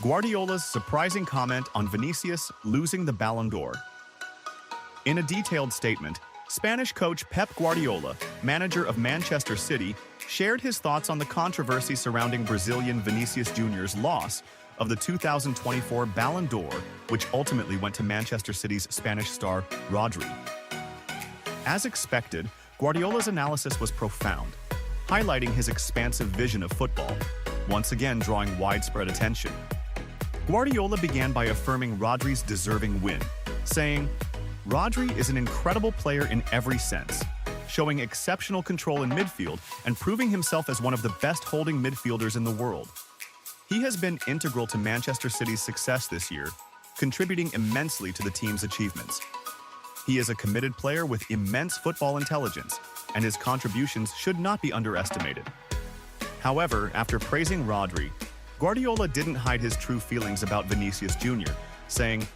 Guardiola's surprising comment on Vinicius losing the Ballon d'Or. In a detailed statement, Spanish coach Pep Guardiola, manager of Manchester City, shared his thoughts on the controversy surrounding Brazilian Vinicius Jr.'s loss of the 2024 Ballon d'Or, which ultimately went to Manchester City's Spanish star Rodri. As expected, Guardiola's analysis was profound, highlighting his expansive vision of football, once again drawing widespread attention. Guardiola began by affirming Rodri's deserving win, saying, "Rodri is an incredible player in every sense, showing exceptional control in midfield and proving himself as one of the best holding midfielders in the world. He has been integral to Manchester City's success this year, contributing immensely to the team's achievements. He is a committed player with immense football intelligence, and his contributions should not be underestimated." However, after praising Rodri, Guardiola didn't hide his true feelings about Vinicius Jr., saying,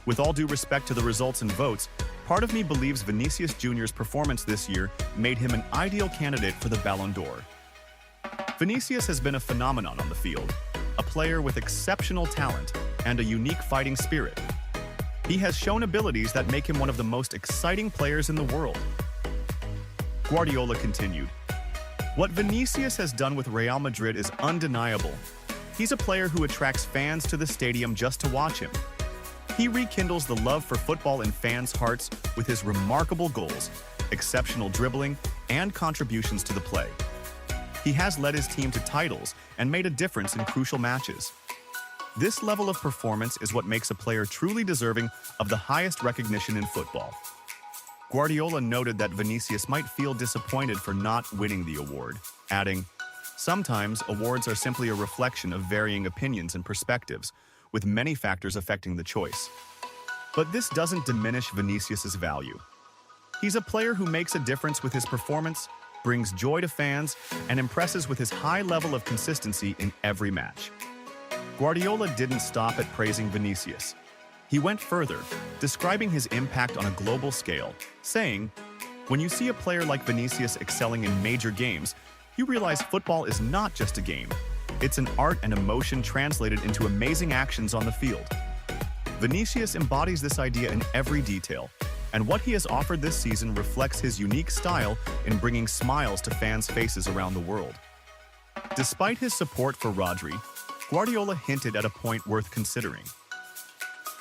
"With all due respect to the results and votes, part of me believes Vinicius Jr.'s performance this year made him an ideal candidate for the Ballon d'Or. Vinicius has been a phenomenon on the field, a player with exceptional talent and a unique fighting spirit. He has shown abilities that make him one of the most exciting players in the world." Guardiola continued, "What Vinicius has done with Real Madrid is undeniable. He's a player who attracts fans to the stadium just to watch him. He rekindles the love for football in fans' hearts with his remarkable goals, exceptional dribbling, and contributions to the play. He has led his team to titles and made a difference in crucial matches. This level of performance is what makes a player truly deserving of the highest recognition in football." Guardiola noted that Vinicius might feel disappointed for not winning the award, adding, "Sometimes awards are simply a reflection of varying opinions and perspectives, with many factors affecting the choice. But this doesn't diminish Vinicius's value. He's a player who makes a difference with his performance, brings joy to fans, and impresses with his high level of consistency in every match." Guardiola didn't stop at praising Vinicius. He went further, describing his impact on a global scale, saying, "When you see a player like Vinicius excelling in major games, you realize football is not just a game. It's an art and emotion translated into amazing actions on the field. Vinicius embodies this idea in every detail, and what he has offered this season reflects his unique style in bringing smiles to fans' faces around the world." Despite his support for Rodri, Guardiola hinted at a point worth considering.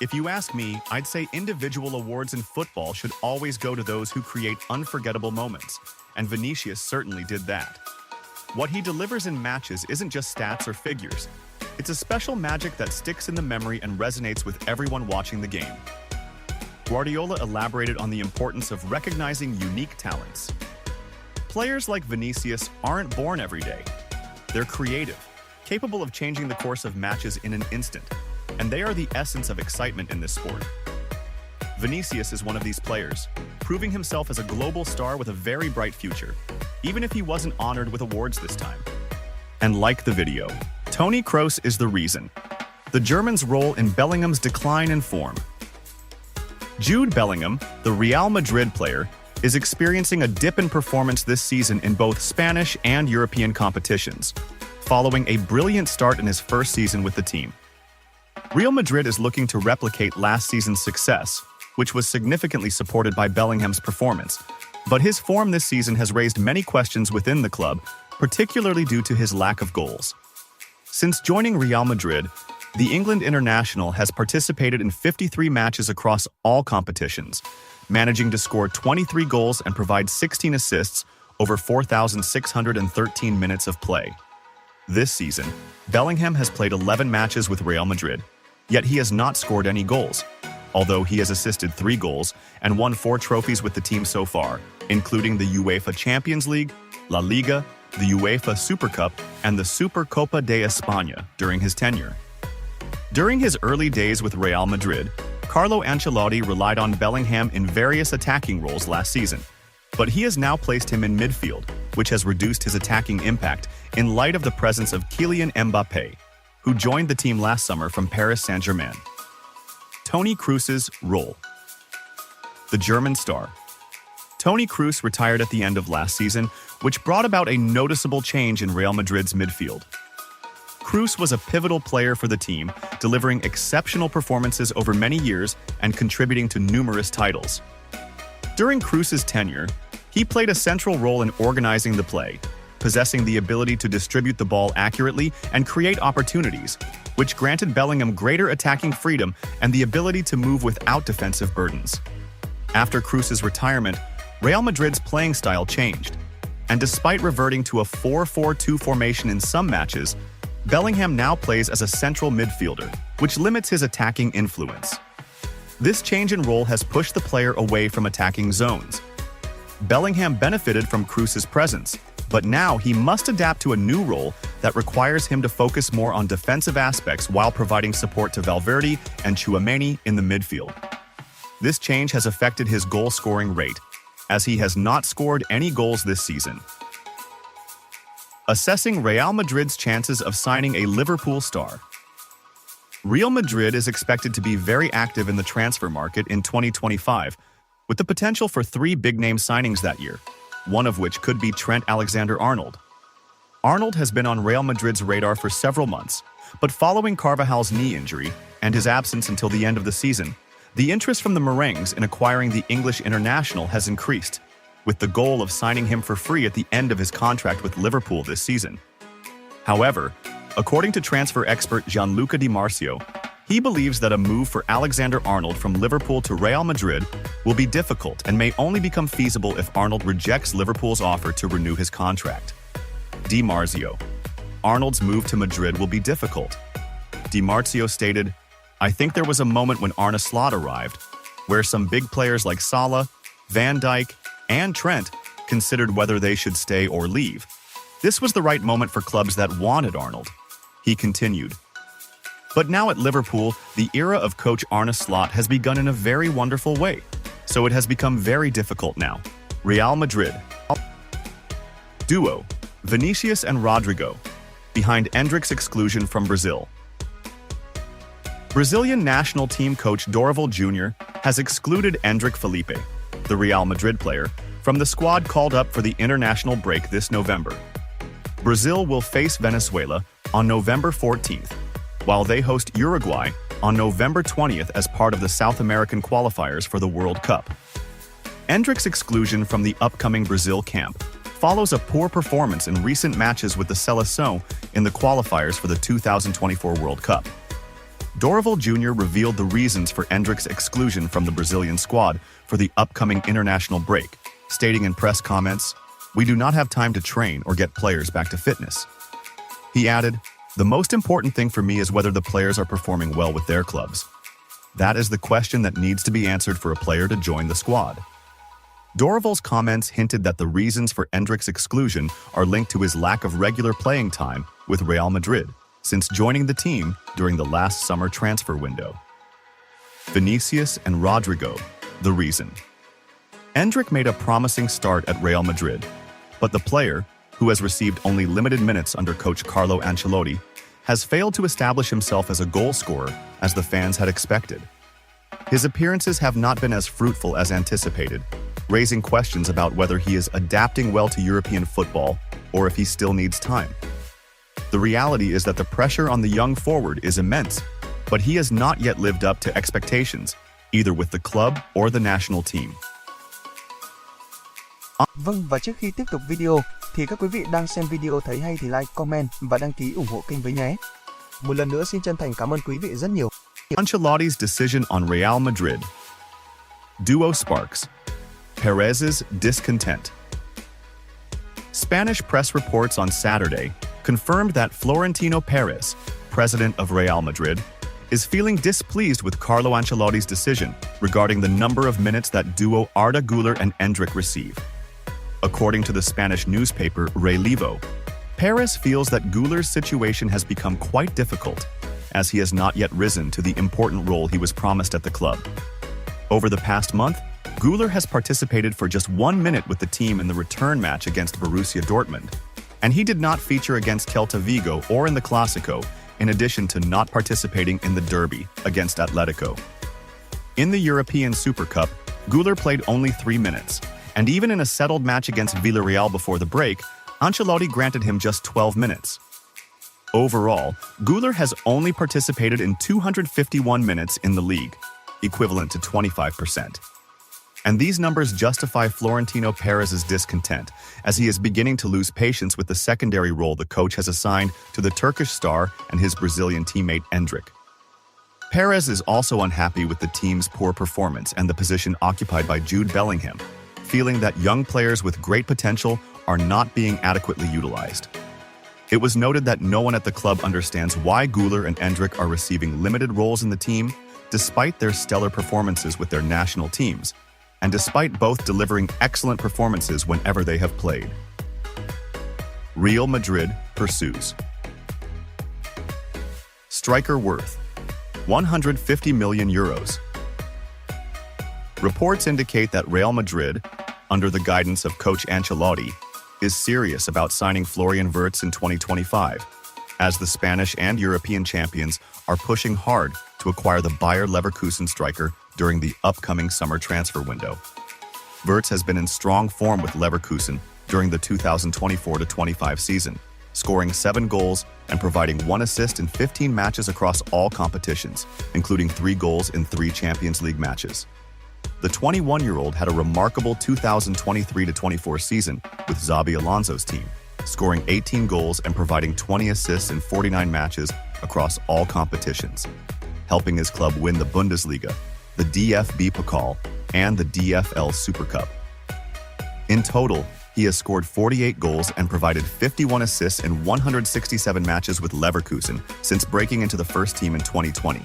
"If you ask me, I'd say individual awards in football should always go to those who create unforgettable moments, and Vinicius certainly did that. What he delivers in matches isn't just stats or figures. It's a special magic that sticks in the memory and resonates with everyone watching the game." Guardiola elaborated on the importance of recognizing unique talents. "Players like Vinicius aren't born every day. They're creative, capable of changing the course of matches in an instant, and they are the essence of excitement in this sport. Vinicius is one of these players, proving himself as a global star with a very bright future, even if he wasn't honored with awards this time." And like the video, Toni Kroos is the reason. The German's role in Bellingham's decline in form. Jude Bellingham, the Real Madrid player, is experiencing a dip in performance this season in both Spanish and European competitions, following a brilliant start in his first season with the team. Real Madrid is looking to replicate last season's success, which was significantly supported by Bellingham's performance, but his form this season has raised many questions within the club, particularly due to his lack of goals. Since joining Real Madrid, the England international has participated in 53 matches across all competitions, managing to score 23 goals and provide 16 assists over 4,613 minutes of play. This season, Bellingham has played 11 matches with Real Madrid, yet he has not scored any goals, although he has assisted 3 goals and won 4 trophies with the team so far, including the UEFA Champions League, La Liga, the UEFA Super Cup, and the Supercopa de España during his tenure. During his early days with Real Madrid, Carlo Ancelotti relied on Bellingham in various attacking roles last season, but he has now placed him in midfield, which has reduced his attacking impact in light of the presence of Kylian Mbappé, who joined the team last summer from Paris Saint-Germain. Toni Kroos's role. The German star. Toni Kroos retired at the end of last season, which brought about a noticeable change in Real Madrid's midfield. Kroos was a pivotal player for the team, delivering exceptional performances over many years and contributing to numerous titles. During Kroos's tenure, he played a central role in organizing the play, possessing the ability to distribute the ball accurately and create opportunities, which granted Bellingham greater attacking freedom and the ability to move without defensive burdens. After Kroos's retirement, Real Madrid's playing style changed, and despite reverting to a 4-4-2 formation in some matches, Bellingham now plays as a central midfielder, which limits his attacking influence. This change in role has pushed the player away from attacking zones. Bellingham benefited from Kroos's presence, but now he must adapt to a new role that requires him to focus more on defensive aspects while providing support to Valverde and Tchouaméni in the midfield. This change has affected his goal-scoring rate, as he has not scored any goals this season. Assessing Real Madrid's chances of signing a Liverpool star. Real Madrid is expected to be very active in the transfer market in 2025, with the potential for 3 big-name signings that year, one of which could be Trent Alexander-Arnold. Arnold has been on Real Madrid's radar for several months, but following Carvajal's knee injury and his absence until the end of the season, the interest from the Merengues in acquiring the English international has increased, with the goal of signing him for free at the end of his contract with Liverpool this season. However, according to transfer expert Gianluca Di Marzio, he believes that a move for Alexander-Arnold from Liverpool to Real Madrid will be difficult and may only become feasible if Arnold rejects Liverpool's offer to renew his contract. Di Marzio: Arnold's move to Madrid will be difficult. Di Marzio stated, "I think there was a moment when Arne Slot arrived, where some big players like Salah, Van Dijk, and Trent considered whether they should stay or leave. This was the right moment for clubs that wanted Arnold." He continued, "But now at Liverpool, the era of coach Arne Slot has begun in a very wonderful way, so it has become very difficult now." Real Madrid. Duo: Vinicius and Rodrigo, behind Endrick's exclusion from Brazil. Brazilian national team coach Dorival Jr. has excluded Endrick Felipe, the Real Madrid player, from the squad called up for the international break this November. Brazil will face Venezuela on November 14th, while they host Uruguay on November 20th as part of the South American qualifiers for the World Cup. Endrick's exclusion from the upcoming Brazil camp follows a poor performance in recent matches with the Seleção in the qualifiers for the 2024 World Cup. Dorival Jr. revealed the reasons for Endrick's exclusion from the Brazilian squad for the upcoming international break, stating in press comments, "We do not have time to train or get players back to fitness." He added, "The most important thing for me is whether the players are performing well with their clubs. That is the question that needs to be answered for a player to join the squad." Dorival's comments hinted that the reasons for Endrick's exclusion are linked to his lack of regular playing time with Real Madrid since joining the team during the last summer transfer window. Vinicius and Rodrigo, the reason. Endrick made a promising start at Real Madrid, but the player, who has received only limited minutes under coach Carlo Ancelotti, has failed to establish himself as a goal scorer as the fans had expected. His appearances have not been as fruitful as anticipated, raising questions about whether he is adapting well to European football or if he still needs time. The reality is that the pressure on the young forward is immense, but he has not yet lived up to expectations, either with the club or the national team. Vâng, và trước khi tiếp tục video, thì các quý vị đang xem video thấy hay thì like, comment và đăng ký ủng hộ kênh với nhé. Một lần nữa xin chân thành cảm ơn quý vị rất nhiều. Ancelotti's decision on Real Madrid. Duo sparks. Perez's discontent. Spanish press reports on Saturday confirmed that Florentino Perez, president of Real Madrid, is feeling displeased with Carlo Ancelotti's decision regarding the number of minutes that duo Arda Güler and Endrick receive. According to the Spanish newspaper Relevo, Perez feels that Güler's situation has become quite difficult, as he has not yet risen to the important role he was promised at the club. Over the past month, Güler has participated for just 1 minute with the team in the return match against Borussia Dortmund, and he did not feature against Celta Vigo or in the Clásico, in addition to not participating in the derby against Atletico. In the European Super Cup, Güler played only 3 minutes, and even in a settled match against Villarreal before the break, Ancelotti granted him just 12 minutes. Overall, Güler has only participated in 251 minutes in the league, equivalent to 25%. And these numbers justify Florentino Perez's discontent, as he is beginning to lose patience with the secondary role the coach has assigned to the Turkish star and his Brazilian teammate Endrick. Perez is also unhappy with the team's poor performance and the position occupied by Jude Bellingham, feeling that young players with great potential are not being adequately utilized. It was noted that no one at the club understands why Güler and Endrick are receiving limited roles in the team, despite their stellar performances with their national teams, and despite both delivering excellent performances whenever they have played. Real Madrid pursues. Striker worth €150 million. Reports indicate that Real Madrid, under the guidance of coach Ancelotti, is serious about signing Florian Wirtz in 2025, as the Spanish and European champions are pushing hard to acquire the Bayer Leverkusen striker during the upcoming summer transfer window. Wirtz has been in strong form with Leverkusen during the 2024-25 season, scoring 7 goals and providing 1 assist in 15 matches across all competitions, including 3 goals in 3 Champions League matches. The 21-year-old had a remarkable 2023-24 season with Xabi Alonso's team, scoring 18 goals and providing 20 assists in 49 matches across all competitions, helping his club win the Bundesliga, the DFB Pokal, and the DFL Super Cup. In total, he has scored 48 goals and provided 51 assists in 167 matches with Leverkusen since breaking into the first team in 2020.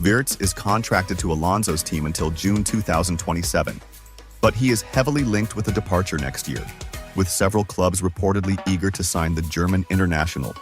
Wirtz is contracted to Alonso's team until June 2027, but he is heavily linked with a departure next year, with several clubs reportedly eager to sign the German international